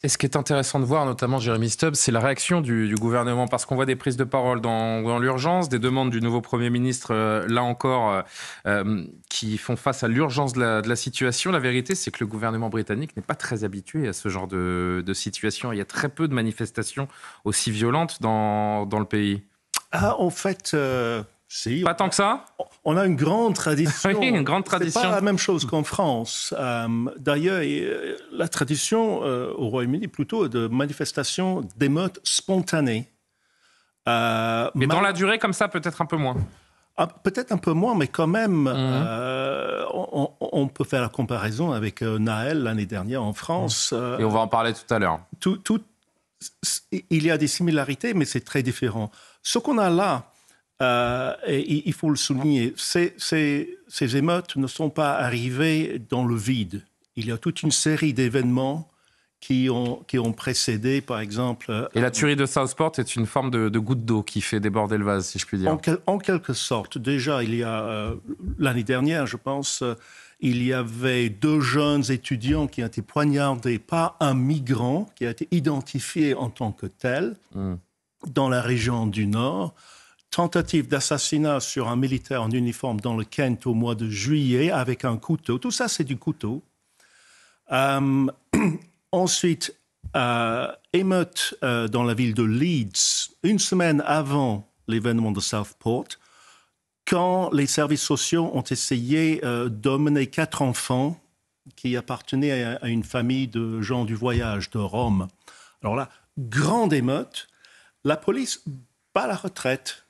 Et ce qui est intéressant de voir, notamment Jérémy Stubbs, c'est la réaction du gouvernement, parce qu'on voit des prises de parole dans l'urgence, des demandes du nouveau Premier ministre, là encore, qui font face à l'urgence de la situation. La vérité, c'est que le gouvernement britannique n'est pas très habitué à ce genre de situation. Il y a très peu de manifestations aussi violentes dans le pays. En fait, si. Pas tant que ça ? On a une grande tradition. Oui, une grande tradition. C'est pas la même chose qu'en France. D'ailleurs, la tradition au Royaume-Uni, plutôt de manifestations, d'émeutes spontanées. Mais dans la durée, comme ça, peut-être un peu moins. Peut-être un peu moins, mais quand même, on peut faire la comparaison avec Naël l'année dernière en France. Et on va en parler tout à l'heure. Il y a des similarités, mais c'est très différent. Ce qu'on a là, et il faut le souligner, ces émeutes ne sont pas arrivées dans le vide. Il y a toute une série d'événements qui ont précédé, par exemple... Et la tuerie de Southport est une forme de goutte d'eau qui fait déborder le vase, si je puis dire. En quelque sorte. Déjà, il y a l'année dernière, je pense, il y avait 2 jeunes étudiants qui ont été poignardés par un migrant qui a été identifié en tant que tel dans la région du Nord. Tentative d'assassinat sur un militaire en uniforme dans le Kent au mois de juillet avec un couteau. Tout ça, c'est du couteau. Ensuite, émeute dans la ville de Leeds, une semaine avant l'événement de Southport, quand les services sociaux ont essayé d'emmener 4 enfants qui appartenaient à une famille de gens du voyage de Rome. Alors là, grande émeute. La police bat la retraite.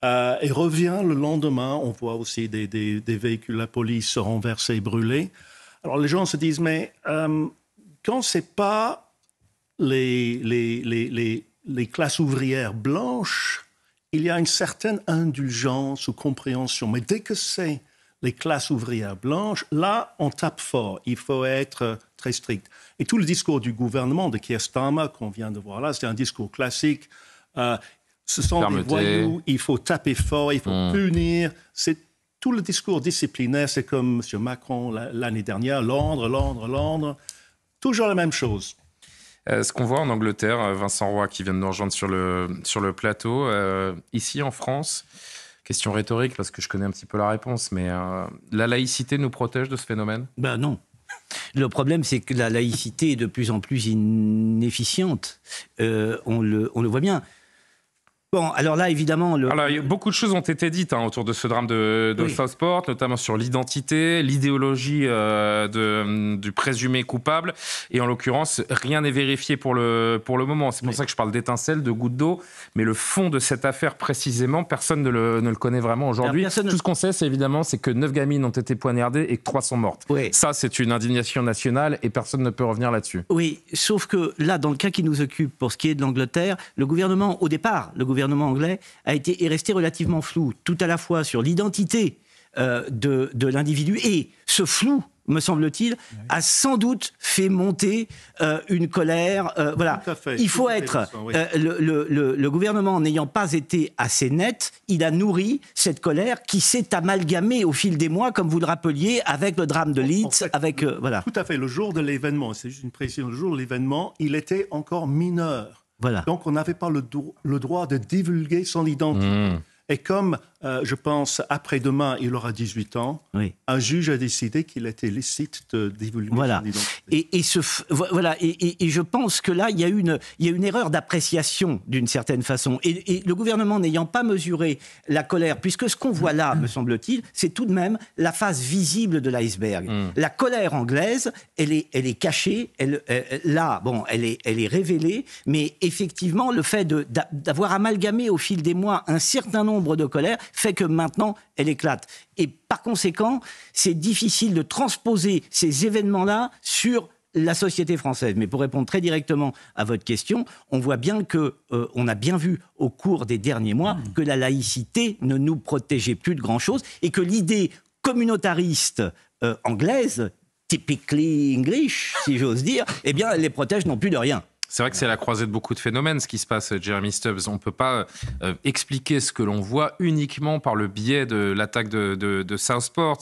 Et revient le lendemain. On voit aussi des véhicules de la police renversés, brûlés. Alors les gens se disent, mais quand ce n'est pas les classes ouvrières blanches, il y a une certaine indulgence ou compréhension. Mais dès que c'est les classes ouvrières blanches, là, on tape fort. Il faut être très strict. Et tout le discours du gouvernement de Keir Starmer qu'on vient de voir là, c'est un discours classique. Ce sont des voyous, il faut taper fort, il faut punir. C'est tout le discours disciplinaire, c'est comme M. Macron l'année dernière, l'ordre. Toujours la même chose. Ce qu'on voit en Angleterre, Vincent Roy qui vient de nous rejoindre sur le plateau, ici en France, question rhétorique parce que je connais un petit peu la réponse, mais la laïcité nous protège de ce phénomène ? Ben non. Le problème, c'est que la laïcité est de plus en plus inefficiente. On le voit bien. Bon, alors là, évidemment... Alors, beaucoup de choses ont été dites autour de ce drame de Southport, notamment sur l'identité, l'idéologie du présumé coupable. Et en l'occurrence, rien n'est vérifié pour le moment. C'est pour ça que je parle d'étincelles, de gouttes d'eau. Mais le fond de cette affaire, précisément, personne ne le connaît vraiment aujourd'hui. Tout ce qu'on sait, c'est que 9 gamines ont été poignardées et que 3 sont mortes. Oui. Ça, c'est une indignation nationale et personne ne peut revenir là-dessus. Oui, sauf que là, dans le cas qui nous occupe, pour ce qui est de l'Angleterre, le gouvernement, au départ, le gouvernement anglais est resté relativement flou, tout à la fois sur l'identité de l'individu, et ce flou, me semble-t-il, a sans doute fait monter une colère. Voilà. Il faut être... Le gouvernement n'ayant pas été assez net, il a nourri cette colère qui s'est amalgamée au fil des mois, comme vous le rappeliez, avec le drame de Leeds. En fait, voilà. Tout à fait. Le jour de l'événement, c'est juste une précision, le jour de l'événement, il était encore mineur. Voilà. Donc, on n'avait pas le droit de divulguer son identité. Et comme, je pense, après-demain, il aura 18 ans, un juge a décidé qu'il était licite de divulguer son identité. Et je pense que là, il y a une erreur d'appréciation, d'une certaine façon. Et le gouvernement n'ayant pas mesuré la colère, puisque ce qu'on voit là, me semble-t-il, c'est tout de même la face visible de l'iceberg. La colère anglaise, elle est cachée, elle est révélée, mais effectivement, le fait d'avoir amalgamé au fil des mois un certain nombre de colères fait que maintenant, elle éclate. Et par conséquent, c'est difficile de transposer ces événements-là sur la société française. Mais pour répondre très directement à votre question, on voit bien on a bien vu au cours des derniers mois que la laïcité ne nous protégeait plus de grand-chose et que l'idée communautariste anglaise, typically English, si j'ose dire, eh bien, elle les protège non plus de rien. C'est vrai que c'est la croisée de beaucoup de phénomènes, ce qui se passe, Jeremy Stubbs. On ne peut pas expliquer ce que l'on voit uniquement par le biais de l'attaque de Southport.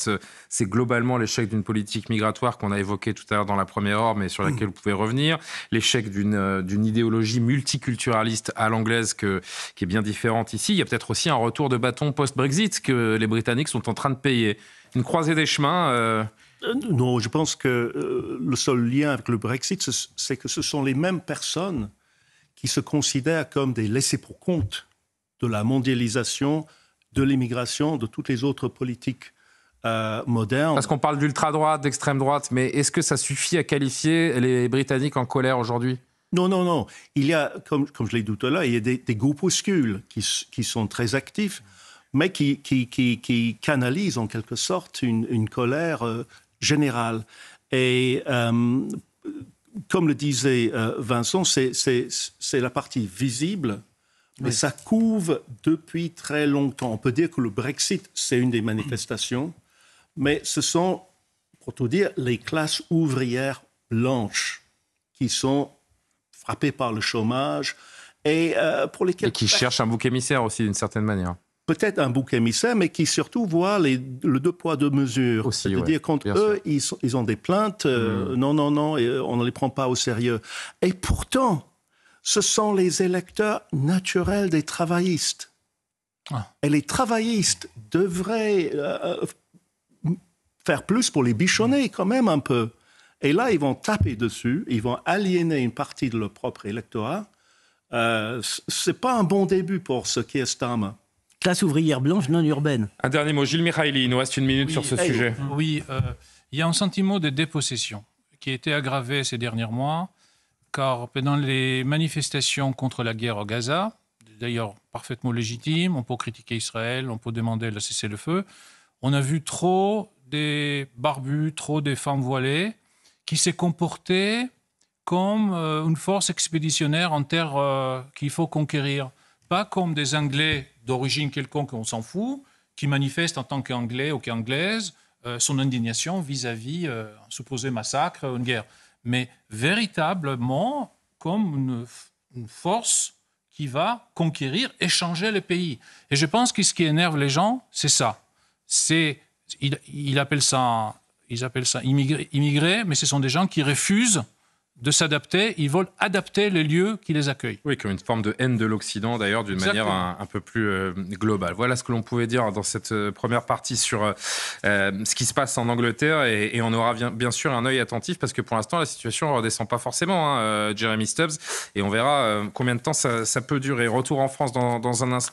C'est globalement l'échec d'une politique migratoire qu'on a évoquée tout à l'heure dans la première heure, mais sur laquelle vous pouvez revenir. L'échec d'une idéologie multiculturaliste à l'anglaise qui est bien différente ici. Il y a peut-être aussi un retour de bâton post-Brexit que les Britanniques sont en train de payer. Une croisée des chemins... Non, je pense que le seul lien avec le Brexit, c'est que ce sont les mêmes personnes qui se considèrent comme des laissés-pour-compte de la mondialisation, de l'immigration, de toutes les autres politiques modernes. Parce qu'on parle d'ultra-droite, d'extrême-droite, mais est-ce que ça suffit à qualifier les Britanniques en colère aujourd'hui ? Non. Il y a, comme je l'ai dit tout à l'heure, il y a des groupuscules qui sont très actifs, mais qui canalisent en quelque sorte une colère générale. Et comme le disait Vincent, c'est la partie visible, mais ça couvre depuis très longtemps. On peut dire que le Brexit, c'est une des manifestations, mais ce sont, pour tout dire, les classes ouvrières blanches qui sont frappées par le chômage et pour lesquelles... Et qui cherchent un bouc émissaire aussi, d'une certaine manière. Peut-être un bouc émissaire, mais qui surtout voit le deux poids, deux mesures. Aussi, c'est-à-dire contre eux, ils ont des plaintes, non, et on ne les prend pas au sérieux. Et pourtant, ce sont les électeurs naturels des travaillistes. Et les travaillistes devraient faire plus pour les bichonner quand même un peu. Et là, ils vont taper dessus, ils vont aliéner une partie de leur propre électorat. C'est pas un bon début pour ce Keir Starmer. Classe ouvrière blanche non urbaine. Un dernier mot, Gilles Mikhaïli, il nous reste une minute sur ce sujet. Oui, il y a un sentiment de dépossession qui a été aggravé ces derniers mois, car pendant les manifestations contre la guerre au Gaza, d'ailleurs parfaitement légitime, on peut critiquer Israël, on peut demander le cessez-le-feu, on a vu trop des barbus, trop des femmes voilées qui s'est comporté comme une force expéditionnaire en terre qu'il faut conquérir. Pas comme des Anglais d'origine quelconque, on s'en fout, qui manifestent en tant qu'Anglais ou qu'Anglaise son indignation vis-à-vis un supposé massacre, une guerre. Mais véritablement comme une force qui va conquérir et changer le pays. Et je pense que ce qui énerve les gens, c'est ça. Ils appellent ça immigrés, mais ce sont des gens qui refusent de s'adapter, ils veulent adapter les lieux qui les accueillent. Oui, comme une forme de haine de l'Occident, d'ailleurs, d'une manière un peu plus globale. Voilà ce que l'on pouvait dire dans cette première partie sur ce qui se passe en Angleterre, et on aura bien sûr un œil attentif, parce que pour l'instant, la situation ne redescend pas forcément, Jeremy Stubbs, et on verra combien de temps ça peut durer. Retour en France dans un instant.